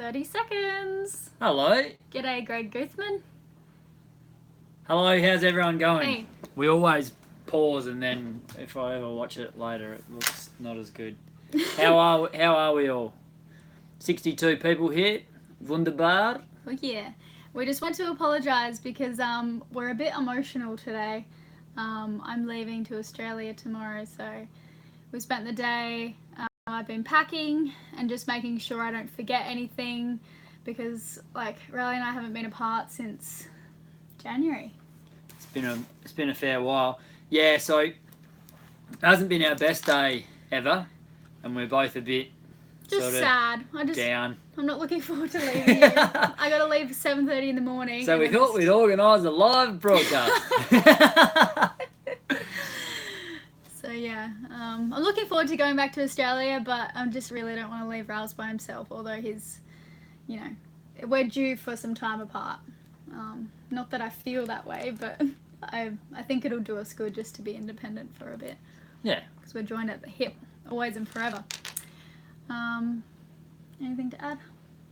30 seconds. Hello. G'day, Greg Guthman. Hello, how's everyone going? Hey. We always pause and then if I ever watch it later it looks not as good. How are we all? 62 people here. Wunderbar. Well, yeah. We just want to apologise because we're a bit emotional today. I'm leaving to Australia tomorrow, so we spent the day. I've been packing and just making sure I don't forget anything because, like, Riley and I haven't been apart since January. It's been a fair while. Yeah, so it hasn't been our best day ever, and we're both a bit just sad. Down. I'm not looking forward to leaving you. I got to leave at 7:30 in the morning. So we thought we'd organise a live broadcast. So yeah, I'm looking forward to going back to Australia, but I just really don't want to leave Ralph by himself, although he's, we're due for some time apart. Not that I feel that way, but I think it'll do us good just to be independent for a bit. Yeah. Because we're joined at the hip, always and forever. Anything to add?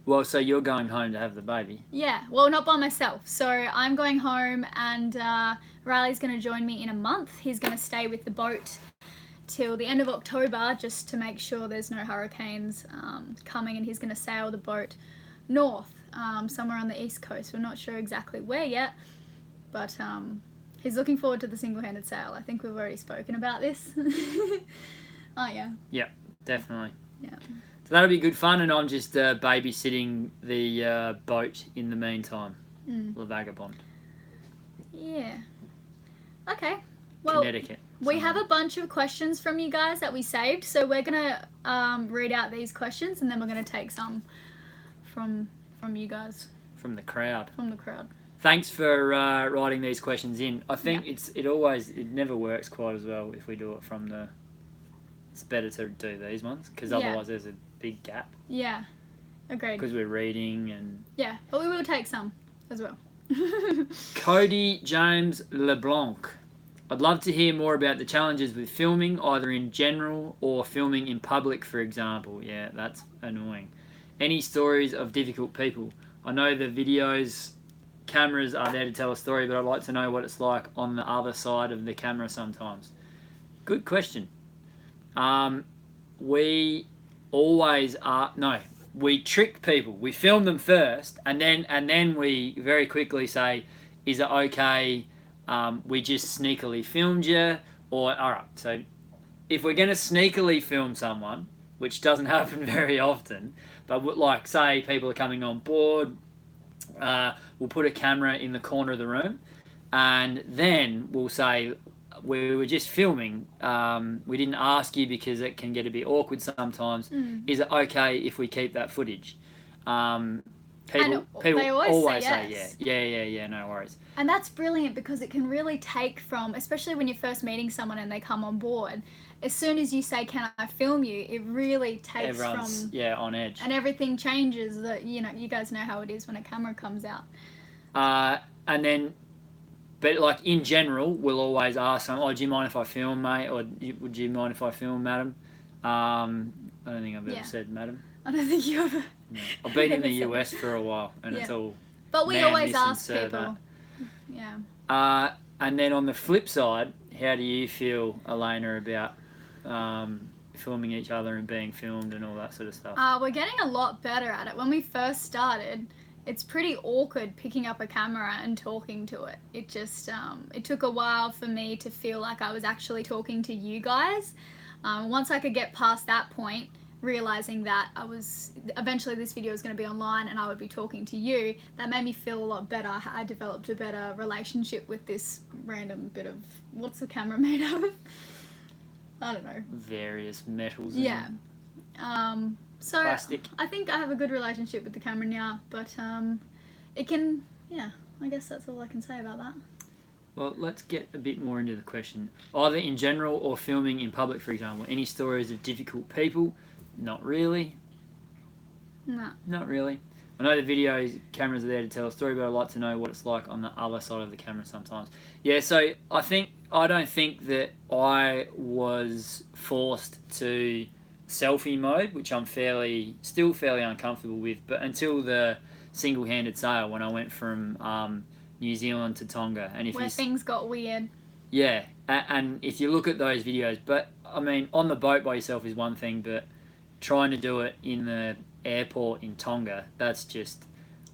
Well, so you're going home to have the baby? Yeah, well, not by myself. So I'm going home and Riley's going to join me in a month. He's going to stay with the boat till the end of October just to make sure there's no hurricanes coming, and he's going to sail the boat north, somewhere on the east coast. We're not sure exactly where yet, but he's looking forward to the single-handed sail. I think we've already spoken about this. Oh, yeah. Yeah, definitely. Yeah. So that'll be good fun, and I'm just babysitting the boat in the meantime. The Vagabond. Yeah. Okay. Well, Connecticut. We have a bunch of questions from you guys that we saved, so we're going to read out these questions, and then we're going to take some from you guys. From the crowd. From the crowd. Thanks for writing these questions in. I think it never works quite as well if we do it from the... It's better to do these ones, because otherwise there's a big gap. Yeah, agreed. Because we're reading and... Yeah, but we will take some as well. Cody James LeBlanc. I'd love to hear more about the challenges with filming, either in general or filming in public, for example. Yeah, that's annoying. Any stories of difficult people? I know the videos, cameras are there to tell a story, but I'd like to know what it's like on the other side of the camera sometimes. Good question. We always are... No, we trick people. We film them first, and then we very quickly say, is it okay... we just sneakily filmed you, or alright, so if we're going to sneakily film someone, which doesn't happen very often, but like say people are coming on board, we'll put a camera in the corner of the room, and then we'll say, we were just filming, we didn't ask you because it can get a bit awkward sometimes, is it okay if we keep that footage? People they always say yes. Yeah, no worries. And that's brilliant because it can really take from, especially when you're first meeting someone and they come on board, as soon as you say, can I film you, it really takes Everyone's, from... Yeah, on edge. And everything changes. That you guys know how it is when a camera comes out. And then, but like in general, we'll always ask them, oh, do you mind if I film, mate? Or would you mind if I film, madam? I don't think I've ever said madam. I don't think you ever... No. I've been in the US for a while, and it's all... But we always ask people. Yeah. And then on the flip side, how do you feel, Elayna, about filming each other and being filmed and all that sort of stuff? We're getting a lot better at it. When we first started, it's pretty awkward picking up a camera and talking to it. It just, it took a while for me to feel like I was actually talking to you guys. Once I could get past that point, realizing that eventually this video was going to be online and I would be talking to you, that made me feel a lot better. I developed a better relationship with this random bit of, what's the camera made of? I don't know. Various metals. Yeah. So plastic. I think I have a good relationship with the camera now, but it can, I guess that's all I can say about that. Well, let's get a bit more into the question. Either in general or filming in public, for example. Any stories of difficult people? Not really. No. Not really. I know the videos, cameras are there to tell a story, but I'd like to know what it's like on the other side of the camera sometimes. Yeah, so I don't think that I was forced to selfie mode, which I'm still fairly uncomfortable with. But until the single-handed sail, when I went from New Zealand to Tonga, and where things got weird. Yeah, and if you look at those videos, but I mean, on the boat by yourself is one thing, but trying to do it in the airport in Tonga, that's just...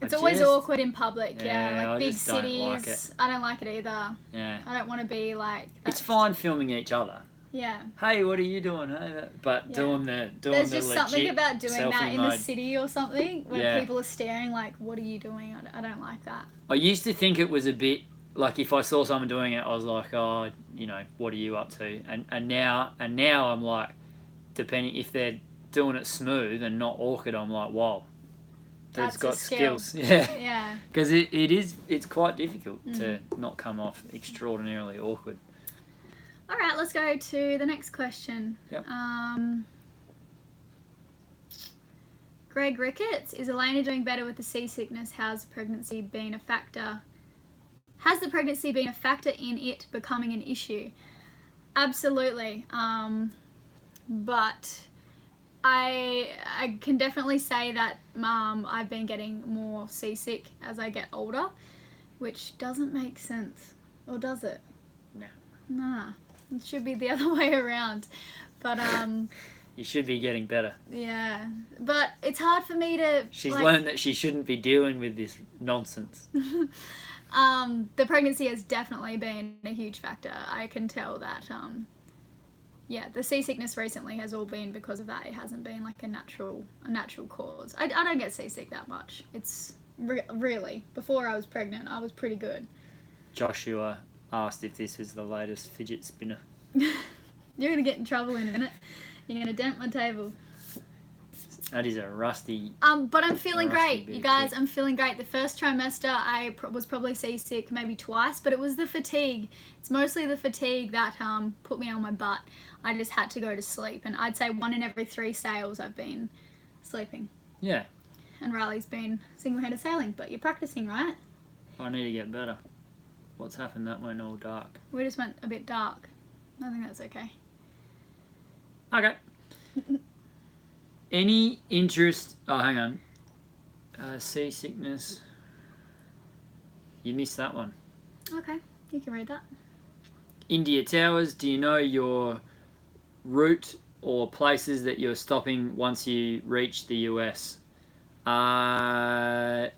It's always awkward in public, like I big just don't cities. like it. I don't like it either. Yeah. I don't want to be like... It's fine filming each other. Yeah. Hey, what are you doing? Hey, but doing There's just something about doing that in mode. the city or something, where people are staring like, what are you doing? I don't like that. I used to think it was a bit... Like, if I saw someone doing it, I was like, oh, what are you up to? And now I'm like, depending if they're doing it smooth and not awkward, I'm like, wow, that's got skills. Yeah. Because it's quite difficult to not come off extraordinarily awkward. All right, let's go to the next question. Yep. Greg Ricketts, is Elayna doing better with the seasickness? Has the pregnancy been a factor in it becoming an issue? Absolutely. But I can definitely say that I've been getting more seasick as I get older, which doesn't make sense. Or does it? No. Nah. It should be the other way around. But you should be getting better. Yeah. But it's hard for me to... She's learned that she shouldn't be dealing with this nonsense. The pregnancy has definitely been a huge factor. I can tell that, the seasickness recently has all been because of that. It hasn't been like a natural cause. I don't get seasick that much. It's really, before I was pregnant, I was pretty good. Joshua asked if this was the latest fidget spinner. You're going to get in trouble in a minute. You're going to dent my table. That is a rusty... But I'm feeling great, you guys. I'm feeling great. The first trimester, I was probably seasick maybe twice, but it was the fatigue. It's mostly the fatigue that put me on my butt. I just had to go to sleep, and I'd say 1 in every 3 sails I've been sleeping. Yeah. And Riley's been single-handed sailing, but you're practicing, right? I need to get better. What's happened? That went all dark. We just went a bit dark. I think that's okay. Okay. Any interest... Oh, hang on. Seasickness. You missed that one. Okay, you can read that. India Towers, do you know your route or places that you're stopping once you reach the US? I'm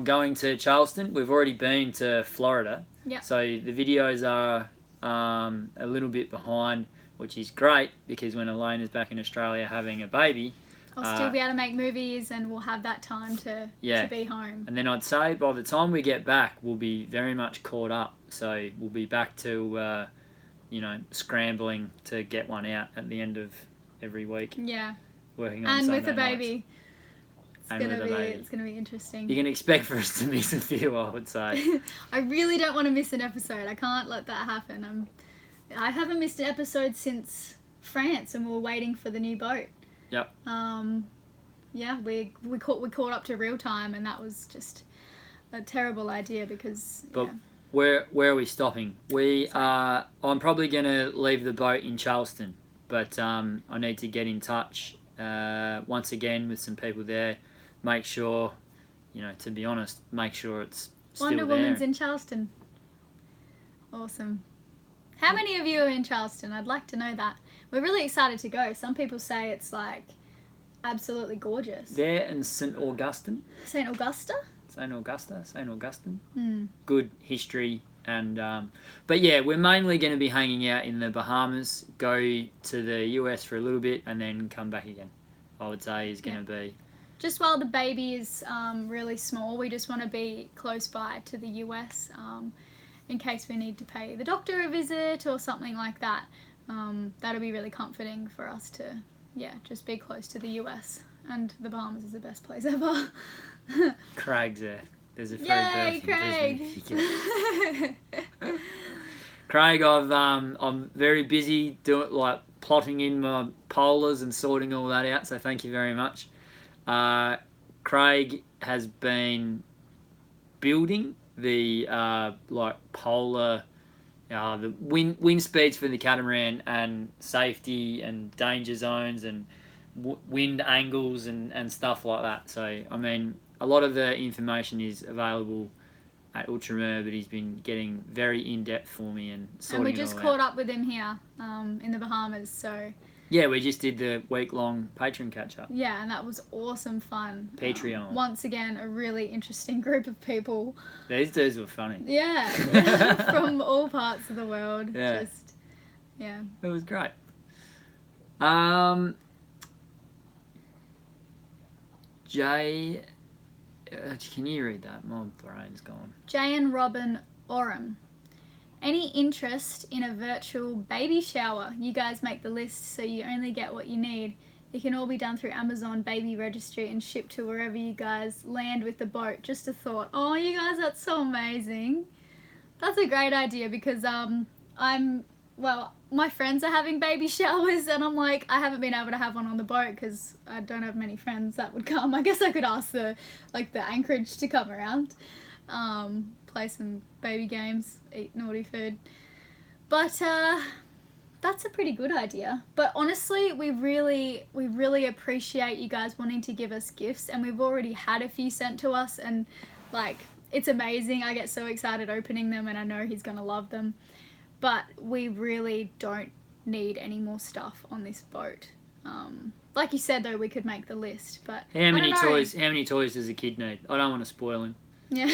going to Charleston. We've already been to Florida. Yeah. So the videos are a little bit behind, which is great because when Elayna's back in Australia having a baby, I'll still be able to make movies and we'll have that time to be home. And then I'd say by the time we get back, we'll be very much caught up. So we'll be back to, scrambling to get one out at the end of every week. Yeah. Working on Sunday with a baby. It's It's going to be interesting. You can expect for us to miss a few, I would say. I really don't want to miss an episode. I can't let that happen. I haven't missed an episode since France and we were waiting for the new boat. Yep. We caught up to real time and that was just a terrible idea because... But where are we stopping? I'm probably going to leave the boat in Charleston, but I need to get in touch once again with some people there. Make sure, to be honest, make sure it's still Wonder there. Woman's in Charleston. Awesome. How many of you are in Charleston? I'd like to know that. We're really excited to go. Some people say it's like absolutely gorgeous. There and St. Augustine. St. Augusta? St. Augustine. Mm. Good history. And but yeah, we're mainly going to be hanging out in the Bahamas, go to the US for a little bit, and then come back again. I would say is going to be... Just while the baby is really small, we just want to be close by to the US in case we need to pay the doctor a visit or something like that. That'll be really comforting for us to, just be close to the US. And the Bahamas is the best place ever. Craig's there. There's a free Yay, Craig! Craig, I'm very busy plotting in my polars and sorting all that out. So thank you very much. Craig has been building the polar the wind speeds for the catamaran and safety and danger zones and wind angles and stuff like that. So, I mean, a lot of the information is available at Ultramar, but he's been getting very in-depth for me and sorting And we it just all caught out. up with him here in the Bahamas, so... Yeah, we just did the week-long Patreon catch-up. Yeah, and that was awesome fun. Patreon. Once again, a really interesting group of people. These dudes were funny. Yeah, from all parts of the world. Yeah. Yeah. It was great. Jay, can you read that? My brain's gone. Jay and Robin Oram. Any interest in a virtual baby shower? You guys make the list so you only get what you need. It can all be done through Amazon baby registry and shipped to wherever you guys land with the boat. Just a thought. Oh, you guys, that's so amazing. That's a great idea because my friends are having baby showers and I'm like, I haven't been able to have one on the boat because I don't have many friends that would come. I guess I could ask the Anchorage to come around, play some baby games, eat naughty food. But that's a pretty good idea. But honestly, we really appreciate you guys wanting to give us gifts, and we've already had a few sent to us, and like, it's amazing. I get so excited opening them, and I know he's gonna love them. But we really don't need any more stuff on this boat. Like you said, though, we could make the list. But how many toys does a kid need? I don't want to spoil him. Yeah.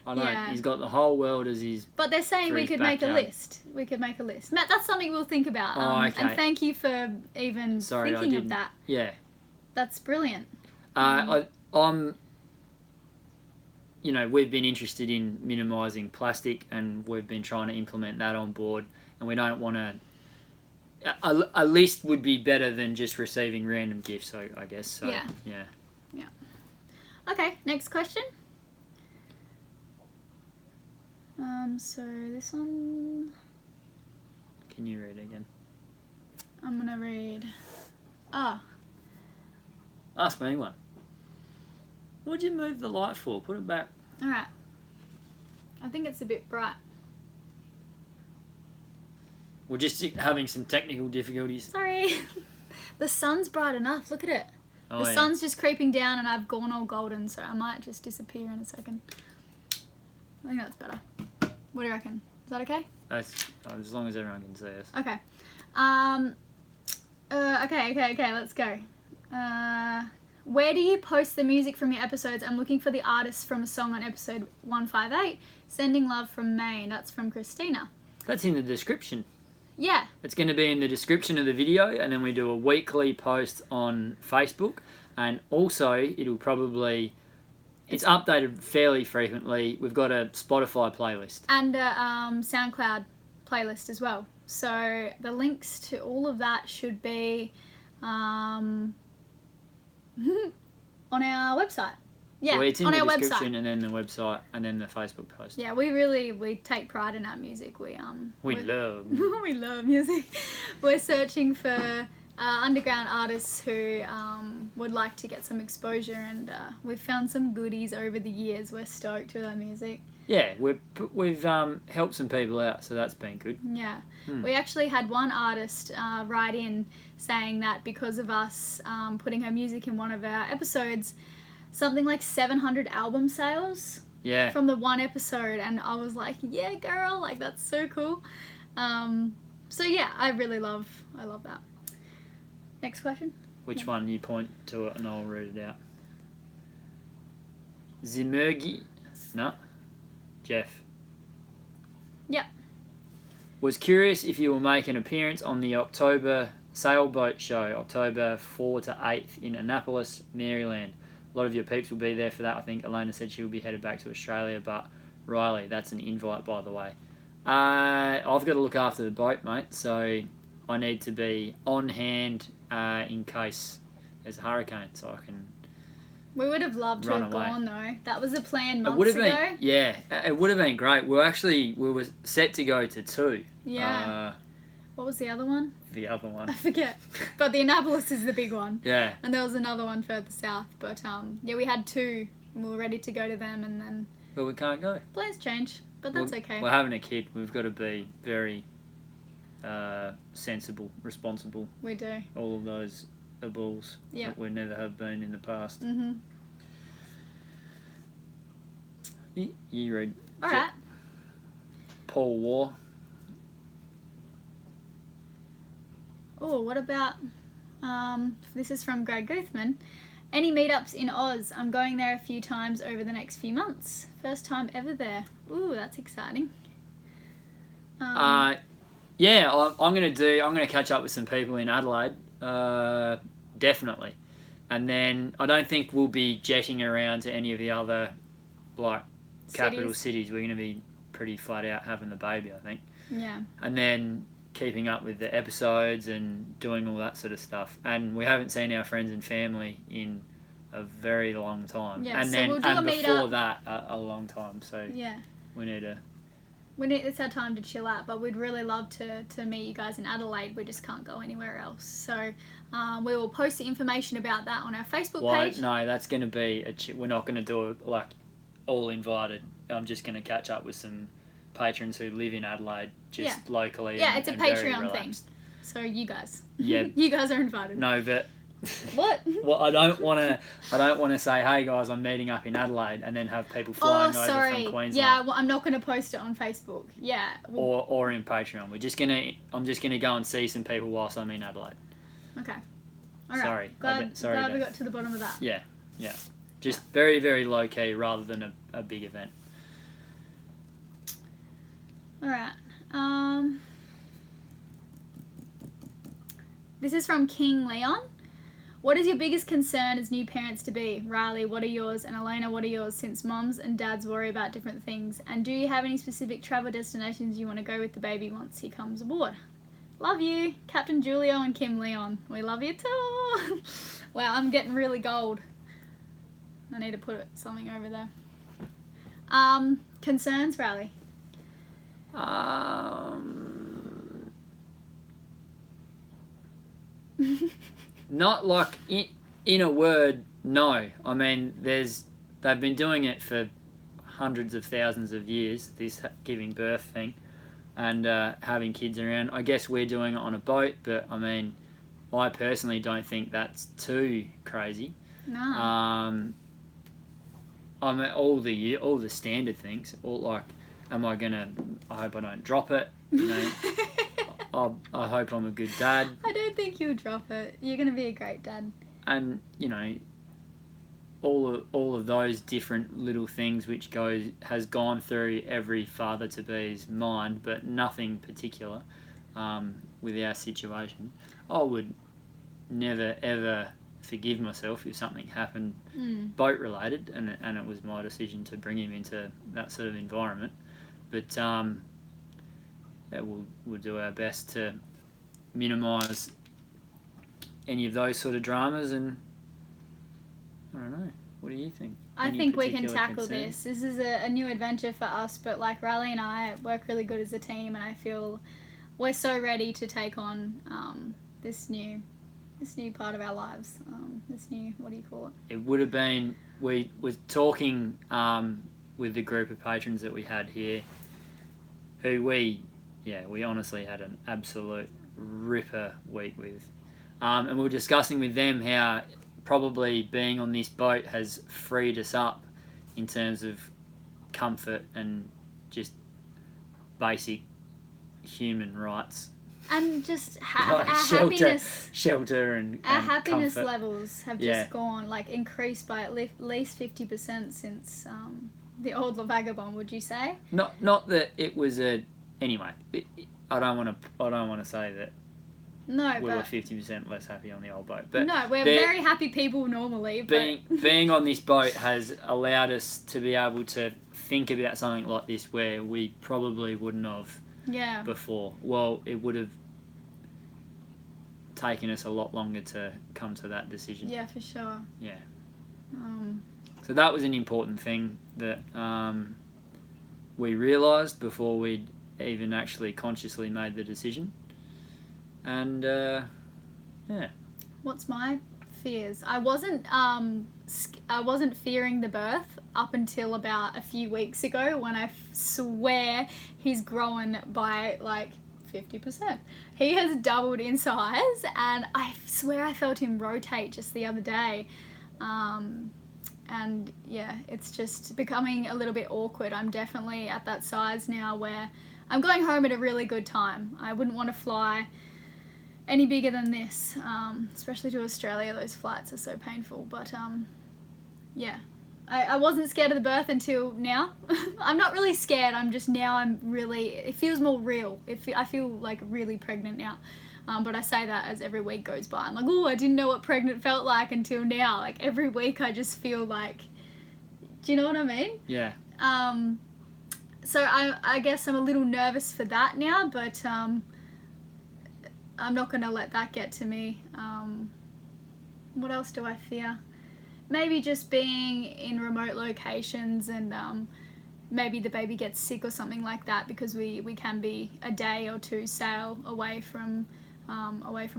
I know. Yeah. He's got the whole world as his. But they're saying we could make a list. We could make a list. Matt, that's something we'll think about. Okay. And thank you for even thinking of that. Yeah. That's brilliant. I'm. We've been interested in minimising plastic, and we've been trying to implement that on board. And we don't want to. A list would be better than just receiving random gifts, I guess. So, Yeah. Yeah. Okay, next question. So this one... Can you read it again? I'm going to read... Ask me one. What'd you move the light for? Put it back. Alright. I think it's a bit bright. We're just having some technical difficulties. Sorry. The sun's bright enough. Look at it. Oh, the sun's just creeping down and I've gone all golden, so I might just disappear in a second. I think that's better. What do you reckon? Is that okay? That's, as long as everyone can see us. Okay. Okay, let's go. Where do you post the music from your episodes? I'm looking for the artists from a song on episode 158. Sending love from Maine. That's from Christina. That's in the description. Yeah. It's going to be in the description of the video, and then we do a weekly post on Facebook, and also it'll probably... It's updated fairly frequently. We've got a Spotify playlist. And a SoundCloud playlist as well. So the links to all of that should be on our website. Yeah, well, it's in on the our description website. And then the website and then the Facebook post. Yeah, we take pride in our music. We love we love music. We're searching for underground artists who would like to get some exposure, and we've found some goodies over the years. We're stoked with our music. Yeah, we've helped some people out, so that's been good. Yeah. We actually had one artist write in saying that because of us putting her music in one of our episodes, something like 700 album sales from the one episode, and I was like, yeah, girl, like, that's so cool. So yeah, I love that. Next question. Which one? You point to it and I'll read it out. Zimergi. No. Jeff. Yep. Was curious if you will make an appearance on the October sailboat show, October 4 to 8th in Annapolis, Maryland. A lot of your peeps will be there for that. I think Elayna said she will be headed back to Australia, but Riley, that's an invite, by the way. I've got to look after the boat, mate, so I need to be on hand in case there's a hurricane, so I can. We would have loved to have gone, though. That was a plan months ago. It would have been great. We were set to go to 2. Yeah. What was the other one? The other one. I forget. But the Annapolis is the big one. Yeah. And there was another one further south. But yeah, we had 2. And we were ready to go to them, and then... But we can't go. Plans change. but that's okay. We're having a kid. We've got to be very sensible, responsible. We do. All of those are balls that we never have been in the past. Mm-hmm. You read. All right. Paul War. Oh, what about, this is from Greg Guthman. Any meetups in Oz? I'm going there a few times over the next few months. First time ever there. Ooh, that's exciting. Yeah, I'm gonna catch up with some people in Adelaide, definitely, and then I don't think we'll be jetting around to any of the other capital cities. We're gonna be pretty flat out having the baby, I think. Yeah. And then keeping up with the episodes and doing all that sort of stuff. And we haven't seen our friends and family in a very long time. Yeah, and so then we'll do a before meetup. that a long time. So yeah, we need to. It's our time to chill out, but we'd really love to meet you guys in Adelaide. We just can't go anywhere else. So we will post the information about that on our Facebook page. No, that's going to be we're not going to do it all invited. I'm just going to catch up with some patrons who live in Adelaide, just locally. Yeah, it's a Patreon thing. So you guys, you guys are invited. No, but what? Well, I don't want to say, hey guys, I'm meeting up in Adelaide, and then have people flying over from Queensland. Yeah, well, I'm not going to post it on Facebook. Yeah. Or in Patreon. I'm just gonna go and see some people whilst I'm in Adelaide. Okay. All right. Sorry. Glad we got to the bottom of that. Yeah. Just very, very low key rather than a big event. All right. This is from King Leon. What is your biggest concern as new parents to be? Riley, what are yours? And Elayna, what are yours? Since moms and dads worry about different things. And do you have any specific travel destinations you want to go with the baby once he comes aboard? Love you, Captain Julio and Kim Leon. We love you too. Wow, I'm getting really gold. I need to put something over there. Concerns, Riley? Not like in a word, no. I mean, they've been doing it for hundreds of thousands of years, this giving birth thing, and having kids around. I guess we're doing it on a boat, but I mean, I personally don't think that's too crazy. No. I mean, all the standard things, am I gonna? I hope I don't drop it. You know. I hope I'm a good dad. I don't think you'll drop it. You're going to be a great dad. And, you know, all of those different little things which has gone through every father-to-be's mind, but nothing particular with our situation. I would never, ever forgive myself if something happened boat-related, and it was my decision to bring him into that sort of environment. But we'll do our best to minimise any of those sort of dramas, and I don't know. What do you think? I think we can tackle this. This is a new adventure for us, but like Riley and I work really good as a team, and I feel we're so ready to take on this new part of our lives. This new, what do you call it? It would have been, we were talking with the group of patrons that we had here, who we honestly had an absolute ripper week with. And we were discussing with them how probably being on this boat has freed us up in terms of comfort and just basic human rights. And just shelter and our happiness comfort. Levels have just gone, increased by at least 50% since the old La Vagabond, would you say? Not that it was anyway, I don't want to say that we were 50% less happy on the old boat. But no, we're very happy people normally. Being on this boat has allowed us to be able to think about something like this where we probably wouldn't have before. Well, it would have taken us a lot longer to come to that decision. Yeah, for sure. Yeah. So that was an important thing that we realised before we'd even actually consciously made the decision. And What's my fears? I wasn't fearing the birth. up until about a few weeks ago, when I swear he's grown by like 50%. He has doubled in size, and I swear I felt him rotate just the other day. And yeah, it's just becoming a little bit awkward. I'm definitely at that size now where I'm going home at a really good time. I wouldn't want to fly any bigger than this, especially to Australia. Those flights are so painful. But yeah, I wasn't scared of the birth until now. I'm not really scared. I'm really, it feels more real. I feel like really pregnant now. But I say that as every week goes by. I'm like, oh, I didn't know what pregnant felt like until now. Like every week I just feel like, do you know what I mean? Yeah. So I guess I'm a little nervous for that now, but I'm not going to let that get to me. What else do I fear? Maybe just being in remote locations, and maybe the baby gets sick or something like that, because we can be a day or two sail away from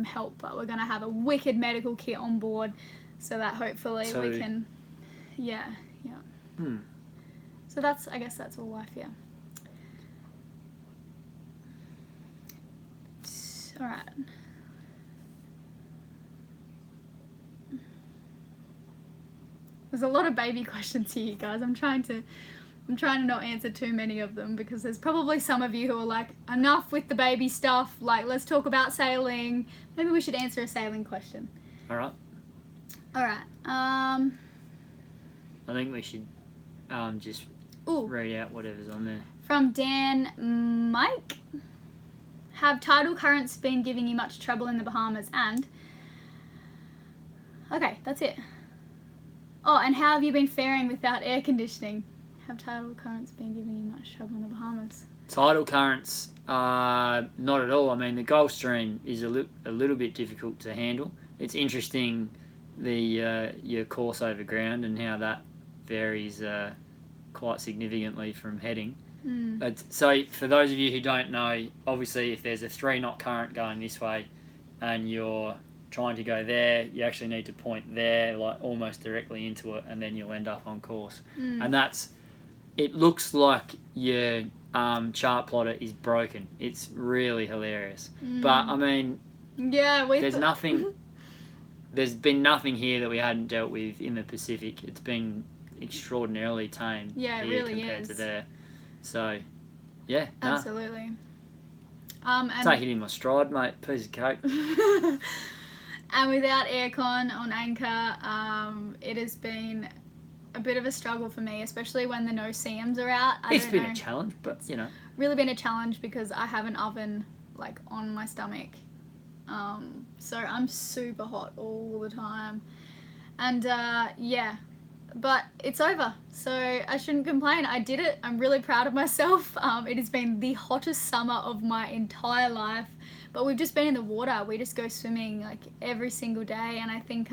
help, but we're going to have a wicked medical kit on board so that hopefully we can, yeah. So I guess that's all I fear. All right. There's a lot of baby questions here, guys. I'm trying to not answer too many of them, because there's probably some of you who are like, enough with the baby stuff, like let's talk about sailing. Maybe we should answer a sailing question. All right. I think we should just read out whatever's on there. From Dan Mike. Have tidal currents been giving you much trouble in the Bahamas? And okay, that's it. Oh, and how have you been faring without air conditioning? Have tidal currents been giving you much trouble in the Bahamas? Tidal currents, not at all. I mean, the Gulf Stream is a little bit difficult to handle. It's interesting, your course over ground and how that varies quite significantly from heading. But, so for those of you who don't know, obviously if there's a 3-knot current going this way and you're trying to go there, you actually need to point there, like almost directly into it, and then you'll end up on course. And it looks like your chart plotter is broken. It's really hilarious. But I mean, yeah, there's been nothing here that we hadn't dealt with in the Pacific. It's been extraordinarily tame here really compared is. to there. So, yeah. Absolutely. And take it in my stride, mate. Piece of cake. And without aircon on anchor, it has been a bit of a struggle for me, especially when the no CMs are out. It's been a challenge, but you know. Really been a challenge because I have an oven like on my stomach. So I'm super hot all the time. And yeah. But it's over, so I shouldn't complain. I did it. I'm really proud of myself. It has been the hottest summer of my entire life, but we've just been in the water. We just go swimming like every single day, and I think,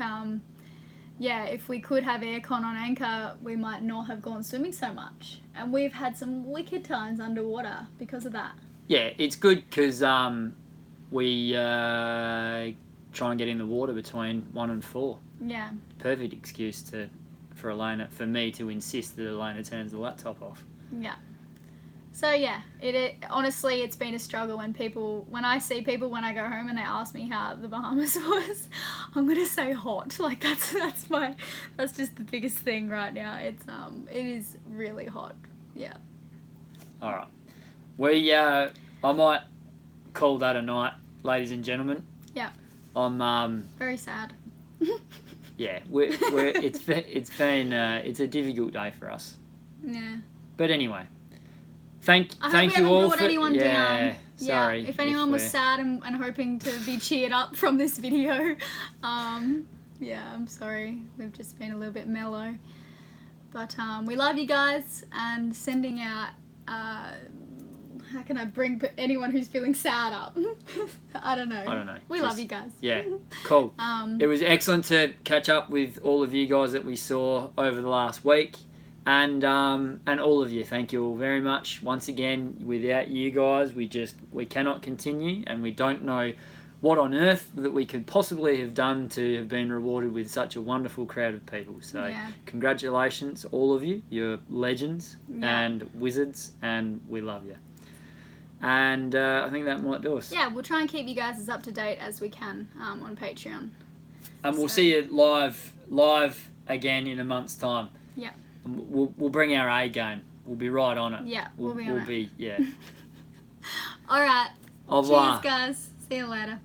yeah, if we could have aircon on anchor, we might not have gone swimming so much. And we've had some wicked times underwater because of that. Yeah, it's good because we try and get in the water between 1 and 4. Yeah. Perfect excuse for Elayna, for me to insist that Elayna turns the laptop off. Yeah. So yeah, honestly, it's been a struggle when I see people when I go home and they ask me how the Bahamas was, I'm gonna say hot. Like that's just the biggest thing right now. It is really hot. Yeah. All right. I might call that a night, ladies and gentlemen. Yeah. I'm very sad. Yeah, it's a difficult day for us. Yeah. But anyway, thank you all for anyone down. Sorry. Yeah, if anyone was sad and hoping to be cheered up from this video, yeah, I'm sorry. We've just been a little bit mellow. But we love you guys, and sending out how can I bring anyone who's feeling sad up? I don't know. We love you guys. Yeah, cool. It was excellent to catch up with all of you guys that we saw over the last week, and all of you. Thank you all very much once again. Without you guys, we cannot continue, and we don't know what on earth that we could possibly have done to have been rewarded with such a wonderful crowd of people. So Yeah. congratulations, all of you. You're legends Yeah. and wizards, and we love you. And I think that might do us. Yeah, we'll try and keep you guys as up to date as we can on Patreon. And we'll So- see you live again in a month's time. Yeah. We'll bring our A game. We'll be right on it. Yeah, we'll be on it. Yeah. All right. Au revoir. Cheers, guys. See you later.